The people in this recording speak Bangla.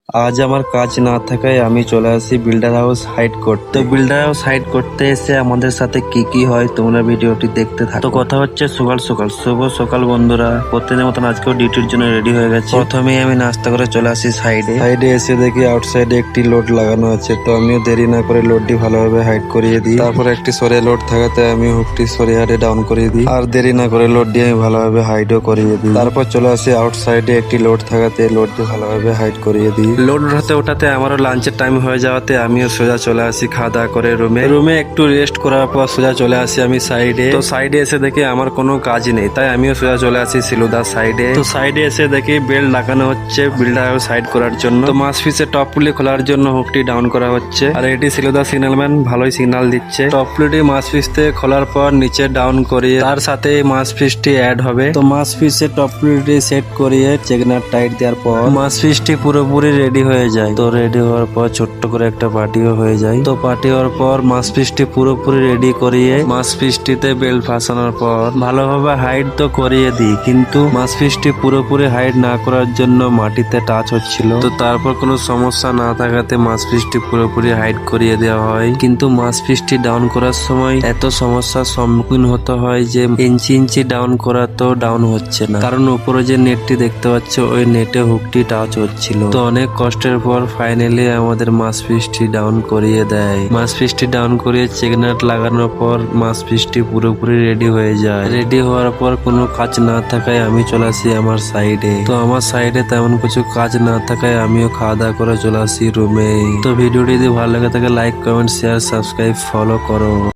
আজ আমার কাজ না থাকায় আমি চলে আসি বিল্ডার হাউস হাইড করতে। তো বিল্ডার হাউস হাইড করতে এসে আমাদের সাথে কি কি হয় তোমরা ভিডিওটি দেখতে থাকো। তো কথা হচ্ছে সকাল সকাল, শুভ সকাল বন্ধুরা। প্রতিদিনের মতন আজকেও ডিউটির জন্য রেডি হয়ে গেছে। প্রথমেই আমি নাস্তা করে চলে আসি সাইডে এসে দেখি আউটসাইডে একটি লোড লাগানো আছে। তো আমিও দেরি না করে লোডটি ভালোভাবে হাইড করিয়ে দিই। তারপর একটি সরে লোড থাকাতে আমি হুকটি সরিয়ে হাটে ডাউন করিয়ে দিই। আর দেরি না করে লোডটি আমি ভালোভাবে হাইডও করিয়ে দিই। তারপর চলে আসি আউটসাইডে একটি লোড থাকাতে লোডটি ভালোভাবে হাইড করিয়ে দিই। লোড ওঠাতে আমারও লাঞ্চের টাইম হয়ে যাওয়াতে আমিও সোজা চলে আসি খাওয়া দাওয়া করে রুমে একটু রেস্ট করার পর সোজা চলে আসি আমি সাইডে। তো সাইডে এসে দেখি আমার কোনো কাজ নেই, তাই আমিও সোজা চলে আসি সিলুদার সাইডে। তো সাইডে এসে দেখি বেল্ট লাগানো হচ্ছে বিল্ডার সাইড করার জন্য। তো মাছ পিসের টপ পুলি খোলার জন্য হুকটি ডাউন করা হচ্ছে। আর এটি সিলুদা সিগন্যালম্যান ভালোই সিগন্যাল দিচ্ছে। টপ পুলিটি মাছ পিস থেকে খোলার পর নিচে ডাউন করিয়ে তার সাথে মাছ পিসটি অ্যাড হবে। তো মাছ পিসের টপ পুলিটি সেট করিয়ে চেকনার টাইট দেওয়ার পর মাছ পিসটি পুরোপুরি রেডি হয়ে যায়। তো রেডি হওয়ার পর ছোট্ট করে একটা পার্টিও হয়ে যায়। তো পার্টি হওয়ার পর মাছ পিসটি পুরোপুরি রেডি করিয়ে মাছ পিসটিতে বেল্ট ফাঁসানোর পর ভালোভাবে হাইড তো করিয়ে দিই, কিন্তু মাছ পিসটি পুরোপুরি হাইড না করার জন্য মাটিতে টাচ হচ্ছিল। তো তারপর কোনো সমস্যা না থাকাতে মাছ পিসটি পুরোপুরি হাইড করিয়ে দেওয়া হয়। কিন্তু মাছ পিসটি ডাউন করার সময় এত সমস্যার সম্মুখীন হতে হয় যে ইঞ্চি ডাউন করা তো ডাউন হচ্ছে না, কারণ উপরে যে নেটটি দেখতে পাচ্ছ ওই নেটে হুকটি টাচ হচ্ছিল। তো অনেক কষ্টের পর ফাইনালি আমাদের মাছ পিসটি ডাউন করিয়ে দেয়। মাছ পিসটি ডাউন করিয়ে চেকনাট লাগানোর পর মাছ পিসটি পুরোপুরি রেডি হয়ে যায়। রেডি হওয়ার পর কোনো কাজ না থাকায় আমি চলে আসি আমার সাইডে। তো আমার সাইডে তেমন কিছু কাজ না থাকায় আমিও খাওয়া দাওয়া করে চলে আসি রুমে। তো ভিডিওটি যদি ভালো লাগে থাকে like comment share subscribe follow করো।